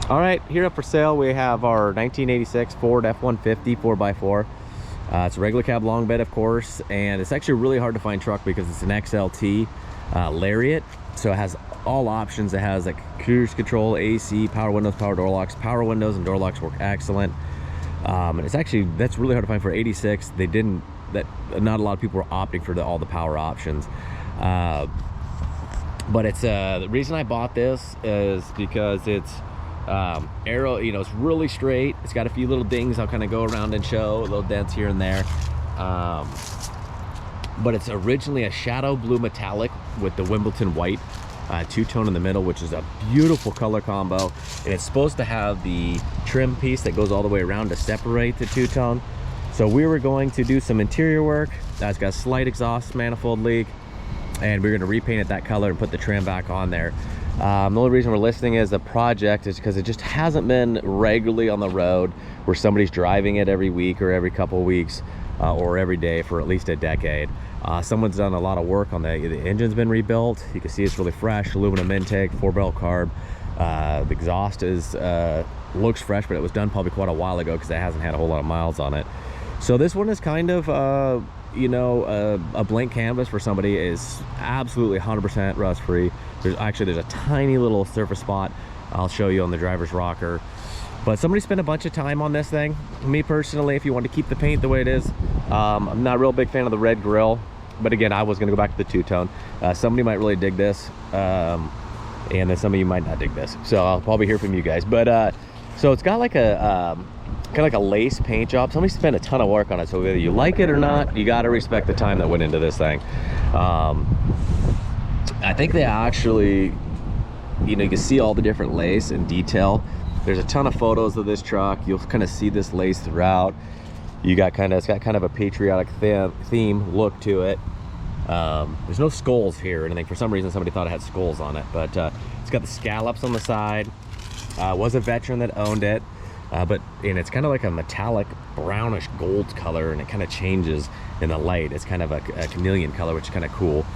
All right, here up for sale we have our 1986 Ford F150 4x4. It's a regular cab long bed, of course, and it's actually a really hard to find truck because it's an XLT Lariat. So it has all options. It has like cruise control, AC, power windows, power door locks. Power windows and door locks work excellent. And it's actually, that's really hard to find for 86. Not a lot of people are opting for all the power options. But it's the reason I bought this is because it's arrow, it's really straight. It's got a few little dings I'll kind of go around and show, little dents here and there. But it's originally a shadow blue metallic with the Wimbledon white two-tone in the middle, which is a beautiful color combo. And it's supposed to have the trim piece that goes all the way around to separate the two-tone. So we were going to do some interior work. That's got a slight exhaust manifold leak, and we're going to repaint it that color and put the trim back on there. The only reason we're listing it as a project is because it just hasn't been regularly on the road where somebody's driving it every week or every couple of weeks or every day for at least a decade. Someone's done a lot of work on the engine's been rebuilt. You can see it's really fresh, aluminum intake, 4-barrel carb. The exhaust is looks fresh, but it was done probably quite a while ago because it hasn't had a whole lot of miles on it. So this one is kind of a blank canvas for somebody. Is absolutely 100% rust free. There's a tiny little surface spot I'll show you on the driver's rocker, but somebody spent a bunch of time on this thing. Me personally, if you want to keep the paint the way it is, I'm not a real big fan of the red grill, but again, I was going to go back to the two-tone. Somebody might really dig this, and then some of you might not dig this, so I'll probably hear from you guys. But so it's got like a kind of like a lace paint job. Somebody spent a ton of work on it, so whether you like it or not, you got to respect the time that went into this thing. I think they actually, you can see all the different lace and detail. There's a ton of photos of this truck. You'll kind of see this lace throughout. It's got kind of a patriotic theme look to it. There's no skulls here or anything. For some reason, somebody thought it had skulls on it, but it's got the scallops on the side. Was a veteran that owned it. And it's kind of like a metallic brownish gold color, and it kind of changes in the light. It's kind of a chameleon color, which is kind of cool.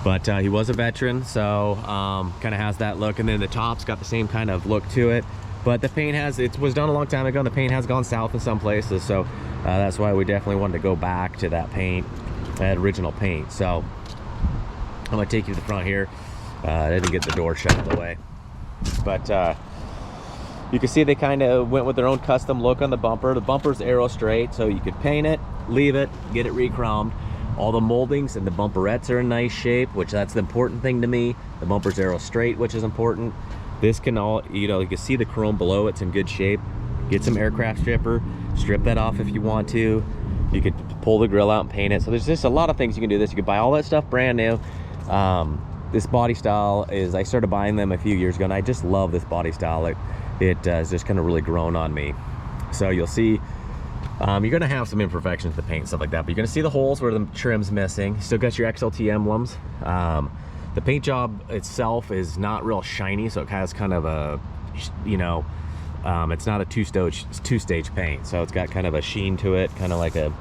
But he was a veteran, so kind of has that look. And then the top's got the same kind of look to it. But the paint it was done a long time ago, and the paint has gone south in some places. So that's why we definitely wanted to go back to that paint, that original paint. So I'm gonna take you to the front here. I didn't get the door shut all the way, but you can see they kind of went with their own custom look on the bumper. The bumper's arrow straight, so you could paint it, leave it, get it re-chromed. All the moldings and the bumperettes are in nice shape, which that's the important thing to me. The bumper's arrow straight, which is important. This can all, you can see the chrome below, it's in good shape. Get some aircraft stripper, strip that off if you want to. You could pull the grill out and paint it. So there's just a lot of things you can do this. You could buy all that stuff brand new. This body style I started buying them a few years ago, and I just love this body style. It has just kind of really grown on me. So you'll see, you're gonna have some imperfections with the paint and stuff like that, but you're gonna see the holes where the trim's missing. Still got your XLT emblems. The paint job itself is not real shiny, so it has kind of a, it's not a two-stage paint, so it's got kind of a sheen to it, kind of like a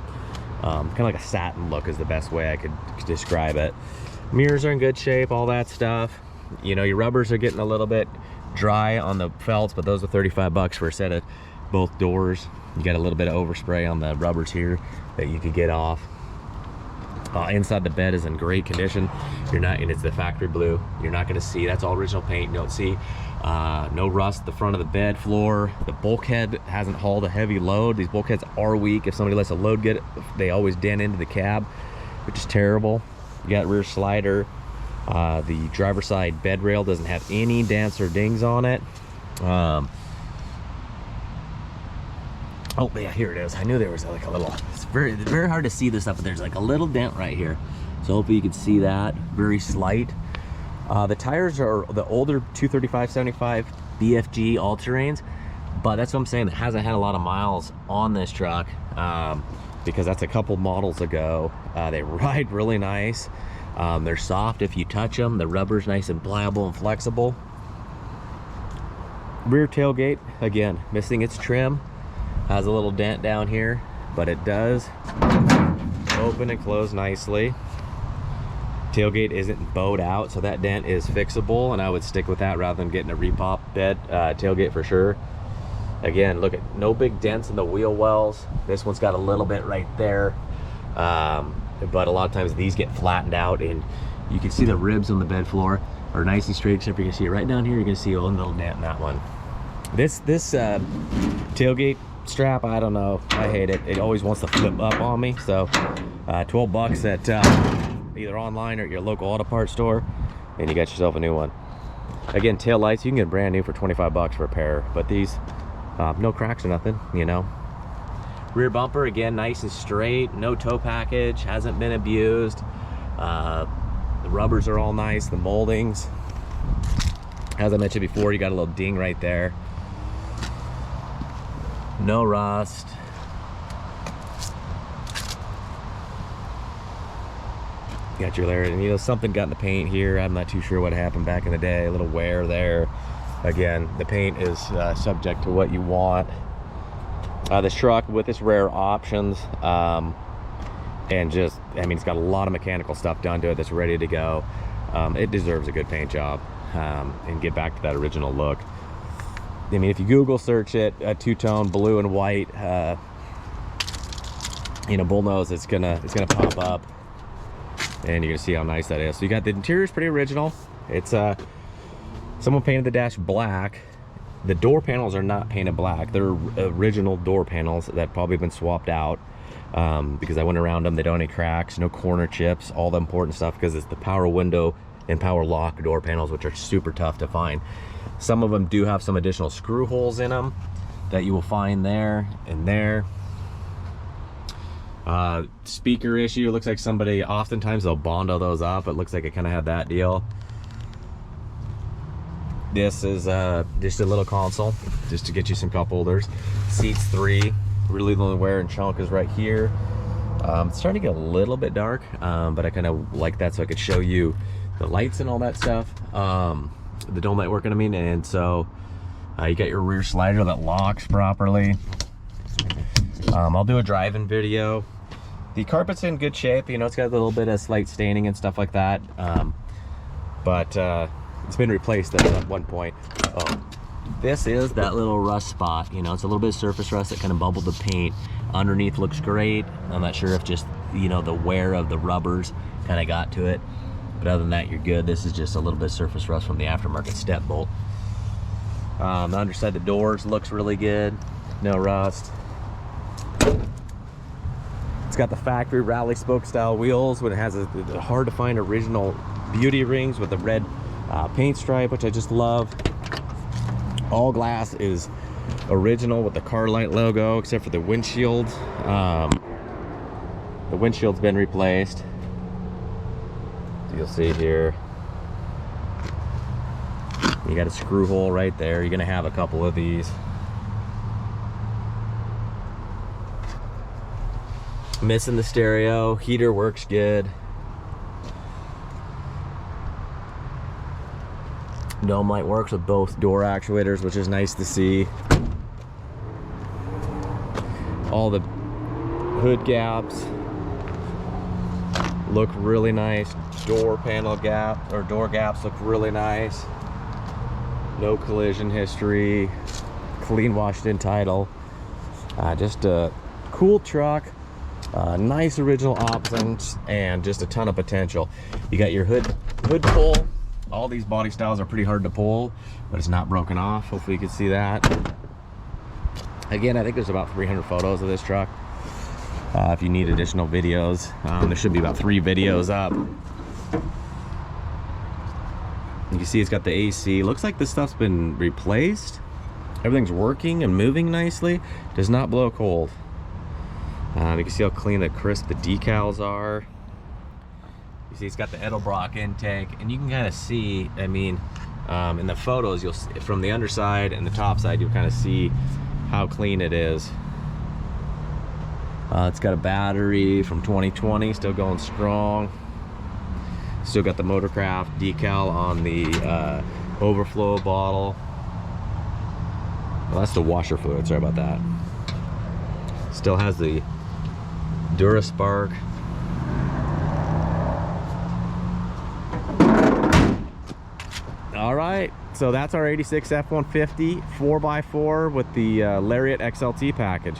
satin look is the best way I could describe it. Mirrors are in good shape, all that stuff. Your rubbers are getting a little bit dry on the felts, but those are 35 bucks for a set of both doors. You got a little bit of overspray on the rubbers here that you could get off. Inside the bed is in great condition. And it's the factory blue. You're not going to see, that's all original paint. You don't see no rust at the front of the bed floor. The bulkhead hasn't hauled a heavy load. These bulkheads are weak. If somebody lets a load get it, they always dent into the cab, which is terrible. You got rear slider. The driver's side bed rail doesn't have any dents or dings on it. Oh yeah, here it is. I knew there was like a little, it's very hard to see this stuff, but there's like a little dent right here. So hopefully you can see that, very slight. The tires are the older 235/75 BFG all-terrains, but that's what I'm saying, it hasn't had a lot of miles on this truck because that's a couple models ago. They ride really nice. They're soft if you touch them. The rubber's nice and pliable and flexible. Rear tailgate, again, missing its trim. Has a little dent down here, but it does open and close nicely. Tailgate isn't bowed out, so that dent is fixable, and I would stick with that rather than getting a repop bed tailgate for sure. Again, look at no big dents in the wheel wells. This one's got a little bit right there, but a lot of times these get flattened out, and you can see the ribs on the bed floor are nice and straight, except for you can see it right down here. You're gonna see a little dent in that one. This tailgate strap, I don't know, I hate it. It always wants to flip up on me. So 12 bucks at either online or at your local auto parts store, and you got yourself a new one. Again, tail lights, you can get brand new for 25 bucks for a pair, but these no cracks or nothing, you know. Rear bumper, again, nice and straight, no tow package, hasn't been abused. The rubbers are all nice, the moldings, as I mentioned before, you got a little ding right there. No rust. Got your layer, and you know, something got in the paint here. I'm not too sure what happened back in the day. A little wear there. Again, the paint is subject to what you want. This truck with its rare options, and just, I mean, it's got a lot of mechanical stuff done to it that's ready to go. It deserves a good paint job, and get back to that original look. I mean, if you Google search it, a two-tone blue and white, you know, bullnose, it's gonna pop up, and you're gonna see how nice that is. So you got the interior's pretty original. It's someone painted the dash black. The door panels are not painted black. They're original door panels that probably been swapped out, because I went around them. They don't have any cracks, no corner chips, all the important stuff, because it's the power window and power lock door panels, which are super tough to find. Some of them do have some additional screw holes in them that you will find there and there. Speaker issue, it looks like somebody, oftentimes they'll Bondo those up. It looks like it kind of had that deal. This is just a little console, just to get you some cup holders. Seats 3, really the only wear and chunk is right here. It's starting to get a little bit dark, but I kind of like that so I could show you the lights and all that stuff. The dome light working, I mean, and so you got your rear slider that locks properly. I'll do a driving video. The carpet's in good shape, you know, it's got a little bit of slight staining and stuff like that, but it's been replaced at one point. Oh, this is that little rust spot, you know, it's a little bit of surface rust that kind of bubbled the paint. Underneath looks great. I'm not sure if just, you know, the wear of the rubbers kind of got to it, but other than that, you're good. This is just a little bit of surface rust from the aftermarket step bolt. The underside of the doors looks really good, no rust. It's got the factory rally spoke style wheels, but it has a hard to find original beauty rings with the red paint stripe, which I just love. All glass is original with the car light logo, except for the windshield. The windshield's been replaced. You'll see here, you got a screw hole right there. You're gonna have a couple of these. Missing the stereo. Heater works good. Dome light works with both door actuators, which is nice to see. All the hood gaps look really nice. Door panel gap, or door gaps, look really nice. No collision history. Clean washed in title. Just a cool truck. Nice original options, and just a ton of potential. You got your hood pull. All these body styles are pretty hard to pull, but it's not broken off. Hopefully you can see that. Again, I think there's about 300 photos of this truck. If you need additional videos, there should be about 3 videos up. You can see it's got the AC. Looks like this stuff's been replaced. Everything's working and moving nicely. Does not blow cold. You can see how clean and crisp the decals are. You see it's got the Edelbrock intake, and you can kind of see, I mean, in the photos, you'll see, from the underside and the top side, you'll kind of see how clean it is. It's got a battery from 2020, still going strong. Still got the Motorcraft decal on the overflow bottle. Well, that's the washer fluid, sorry about that. Still has the Duraspark. All right, so that's our 86 F-150 4x4 with the Lariat XLT package.